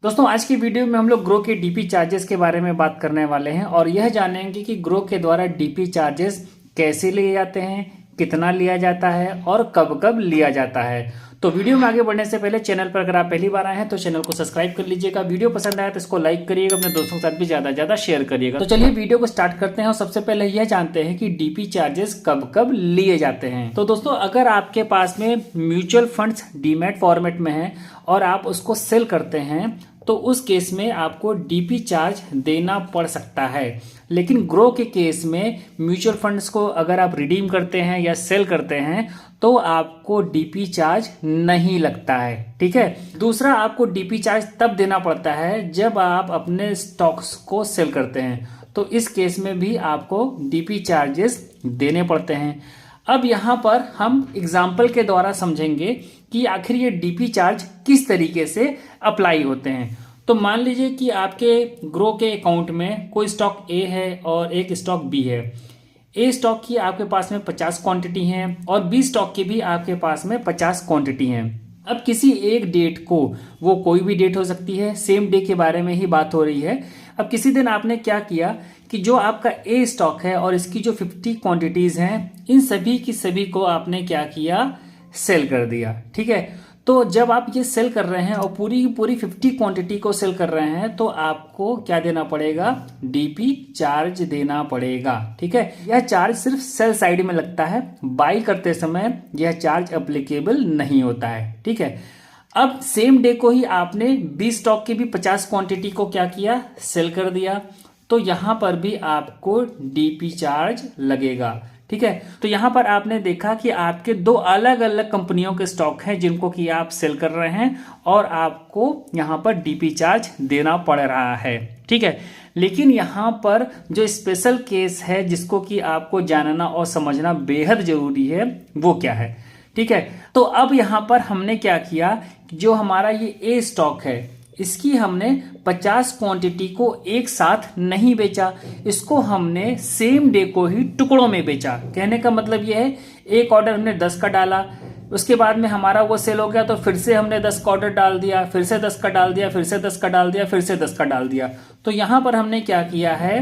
दोस्तों आज की वीडियो में हम लोग ग्रो के डीपी चार्जेस के बारे में बात करने वाले हैं और यह जानेंगे कि ग्रो के द्वारा डीपी चार्जेस कैसे लिए जाते हैं, कितना लिया जाता है और कब कब लिया जाता है। तो वीडियो में आगे बढ़ने से पहले चैनल पर अगर आप पहली बार आए हैं तो चैनल को सब्सक्राइब कर लीजिएगा। वीडियो पसंद आया तो इसको लाइक करिएगा, अपने दोस्तों के साथ भी ज़्यादा शेयर करिएगा। तो चलिए वीडियो को स्टार्ट करते हैं और सबसे पहले यह जानते हैं कि डीपी चार्जेस कब कब लिए जाते हैं। तो दोस्तों अगर आपके पास में म्यूचुअल फंड्स डीमैट फॉर्मेट में है और आप उसको सेल करते हैं तो उस केस में आपको डीपी चार्ज देना पड़ सकता है। लेकिन ग्रो के केस में म्यूचुअल फंड्स को अगर आप रिडीम करते हैं या सेल करते हैं तो आपको डीपी चार्ज नहीं लगता है। ठीक है। दूसरा, आपको डीपी चार्ज तब देना पड़ता है जब आप अपने स्टॉक्स को सेल करते हैं, तो इस केस में भी आपको डीपी चार्जेस देने पड़ते हैं। अब यहाँ पर हम एग्जाम्पल के द्वारा समझेंगे कि आखिर ये डीपी चार्ज किस तरीके से अप्लाई होते हैं। तो मान लीजिए कि आपके ग्रो के अकाउंट में कोई स्टॉक ए है और एक स्टॉक बी है। ए स्टॉक की आपके पास में 50 क्वांटिटी हैं और बी स्टॉक की भी आपके पास में 50 क्वांटिटी हैं। अब किसी एक डेट को, वो कोई भी डेट हो सकती है, सेम डे के बारे में ही बात हो रही है। अब किसी दिन आपने क्या किया कि जो आपका ए स्टॉक है और इसकी जो 50 क्वांटिटीज हैं, इन सभी की सभी को आपने क्या किया, सेल कर दिया। ठीक है। तो जब आप ये सेल कर रहे हैं और पूरी की पूरी 50 क्वांटिटी को सेल कर रहे हैं तो आपको क्या देना पड़ेगा, डीपी चार्ज देना पड़ेगा। ठीक है। यह चार्ज सिर्फ सेल साइड में लगता है, बाई करते समय यह चार्ज एप्लीकेबल नहीं होता है। ठीक है। अब सेम डे को ही आपने बी स्टॉक की भी 50 क्वांटिटी को क्या किया, सेल कर दिया, तो यहां पर भी आपको डीपी चार्ज लगेगा। ठीक है। तो यहां पर आपने देखा कि आपके दो अलग अलग कंपनियों के स्टॉक हैं जिनको कि आप सेल कर रहे हैं और आपको यहां पर डीपी चार्ज देना पड़ रहा है। ठीक है। लेकिन यहां पर जो स्पेशल केस है जिसको कि आपको जानना और समझना बेहद जरूरी है, वो क्या है। ठीक है। तो अब यहां पर हमने क्या किया, जो हमारा ये ए स्टॉक है इसकी हमने 50 क्वांटिटी को एक साथ नहीं बेचा, इसको हमने सेम डे को ही टुकड़ों में बेचा। कहने का मतलब यह है, एक ऑर्डर हमने 10 का डाला, उसके बाद में हमारा वो सेल हो गया तो फिर से हमने 10 का ऑर्डर डाल दिया, फिर से 10 का डाल दिया, फिर से 10 का डाल दिया, फिर से 10 का डाल दिया। तो यहां पर हमने क्या किया है,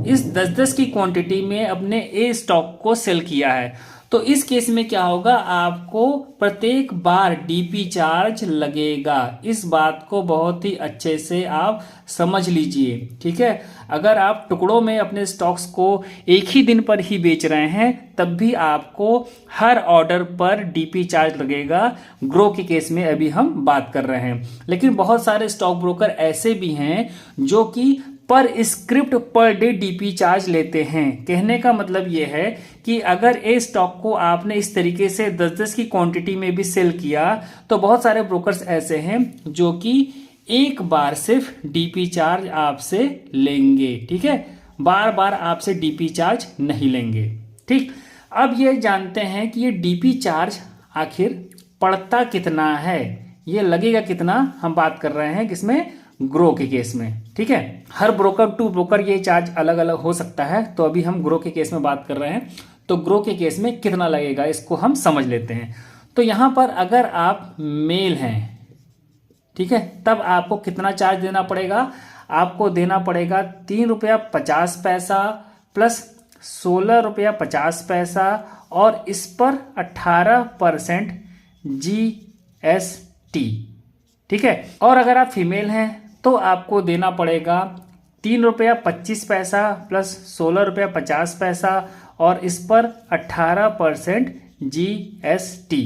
इस 10-10 की क्वांटिटी में अपने ए स्टॉक को सेल किया है। तो इस केस में क्या होगा, आपको प्रत्येक बार डीपी चार्ज लगेगा। इस बात को बहुत ही अच्छे से आप समझ लीजिए। ठीक है। अगर आप टुकड़ों में अपने स्टॉक्स को एक ही दिन पर ही बेच रहे हैं तब भी आपको हर ऑर्डर पर डीपी चार्ज लगेगा। ग्रो के केस में अभी हम बात कर रहे हैं। लेकिन बहुत सारे स्टॉक ब्रोकर ऐसे भी हैं जो कि पर script per day DP charge लेते हैं। कहने का मतलब यह है कि अगर ए स्टॉक को आपने इस तरीके से 10-10 की क्वांटिटी में भी सेल किया तो बहुत सारे ब्रोकर्स ऐसे हैं जो कि एक बार सिर्फ डीपी चार्ज आपसे लेंगे। ठीक है। बार बार आपसे डीपी चार्ज नहीं लेंगे। ठीक। अब ये जानते हैं कि ये डीपी चार्ज आखिर पड़ता कितना है, ये लगेगा कितना, हम बात कर रहे हैं किसमें, ग्रो के केस में। ठीक है। हर ब्रोकर टू ब्रोकर ये चार्ज अलग अलग हो सकता है, तो अभी हम ग्रो के केस में बात कर रहे हैं। तो ग्रो के केस में कितना लगेगा इसको हम समझ लेते हैं। तो यहां पर अगर आप मेल हैं, ठीक है, तब आपको कितना चार्ज देना पड़ेगा, आपको देना पड़ेगा 3 रुपया 50 पैसा प्लस 16 रुपया 50 पैसा और इस पर 18% GST। ठीक है। और अगर आप फीमेल हैं तो आपको देना पड़ेगा 3 रुपया 25 पैसा प्लस 16 रुपया 50 पैसा और इस पर 18% GST।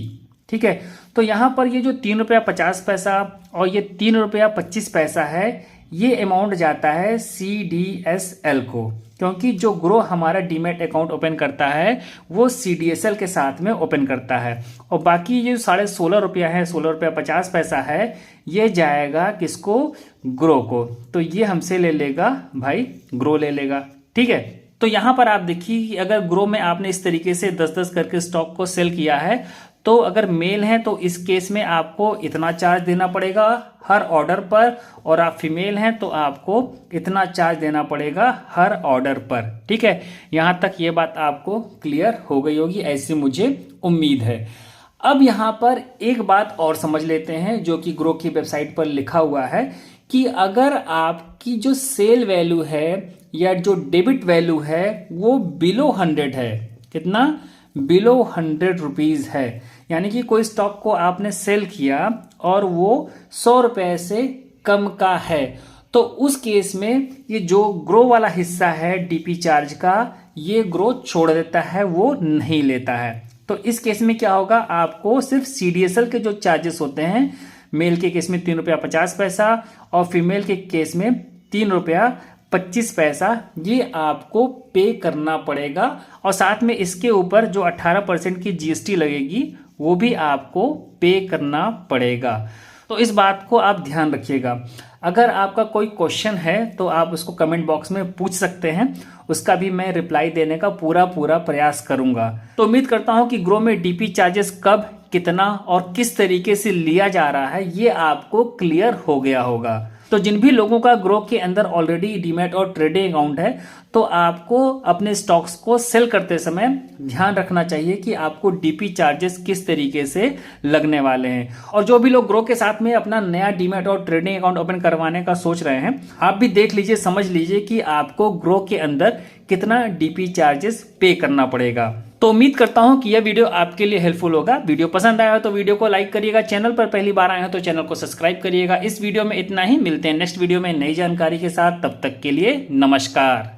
ठीक है। तो यहाँ पर ये जो 3 रुपया 50 पैसा और ये 3 रुपया 25 पैसा है, ये अमाउंट जाता है CDSL को, क्योंकि जो ग्रो हमारा डीमैट अकाउंट ओपन करता है वो CDSL के साथ में ओपन करता है। और बाकी ये 16.5 रुपया है, 16 रुपया 50 पैसा है, ये जाएगा किसको, ग्रो को। तो ये हमसे ले लेगा भाई, ग्रो ले लेगा। ठीक है। तो यहां पर आप देखिए कि अगर ग्रो में आपने इस तरीके से 10-10 करके स्टॉक को सेल किया है तो अगर मेल है तो इस केस में आपको इतना चार्ज देना पड़ेगा हर ऑर्डर पर, और आप फीमेल हैं तो आपको इतना चार्ज देना पड़ेगा हर ऑर्डर पर। ठीक है। यहां तक ये बात आपको क्लियर हो गई होगी, ऐसी मुझे उम्मीद है। अब यहां पर एक बात और समझ लेते हैं जो कि ग्रो की वेबसाइट पर लिखा हुआ है कि अगर आपकी जो सेल वैल्यू है या जो डेबिट वैल्यू है वो बिलो 100 है, कितना, बिलो 100 रुपीज है, यानी कि कोई स्टॉक को आपने सेल किया और वो 100 रुपए से कम का है, तो उस केस में ये जो ग्रो वाला हिस्सा है डीपी चार्ज का, ये ग्रो छोड़ देता है, वो नहीं लेता है। तो इस केस में क्या होगा, आपको सिर्फ सीडीएसएल के जो चार्जेस होते हैं, मेल के केस में 3 रुपया 50 पैसा और फीमेल के केस में 3 रुपया 25 पैसा, ये आपको पे करना पड़ेगा। और साथ में इसके ऊपर जो 18% की जीएसटी लगेगी वो भी आपको पे करना पड़ेगा। तो इस बात को आप ध्यान रखिएगा। अगर आपका कोई क्वेश्चन है तो आप उसको कमेंट बॉक्स में पूछ सकते हैं, उसका भी मैं रिप्लाई देने का पूरा प्रयास करूंगा। तो उम्मीद करता हूं कि ग्रो में डीपी चार्जेस कब, कितना और किस तरीके से लिया जा रहा है ये आपको क्लियर हो गया होगा। तो जिन भी लोगों का ग्रो के अंदर ऑलरेडी डीमैट और ट्रेडिंग अकाउंट है, तो आपको अपने स्टॉक्स को सेल करते समय ध्यान रखना चाहिए कि आपको डीपी चार्जेस किस तरीके से लगने वाले हैं। और जो भी लोग ग्रो के साथ में अपना नया डीमैट और ट्रेडिंग अकाउंट ओपन करवाने का सोच रहे हैं, आप भी देख लीजिए, समझ लीजिए कि आपको ग्रो के अंदर कितना डीपी चार्जेस पे करना पड़ेगा। तो उम्मीद करता हूं कि यह वीडियो आपके लिए हेल्पफुल होगा। वीडियो पसंद आया हो तो वीडियो को लाइक करिएगा, चैनल पर पहली बार आए हो तो चैनल को सब्सक्राइब करिएगा। इस वीडियो में इतना ही, मिलते हैं नेक्स्ट वीडियो में नई जानकारी के साथ, तब तक के लिए नमस्कार।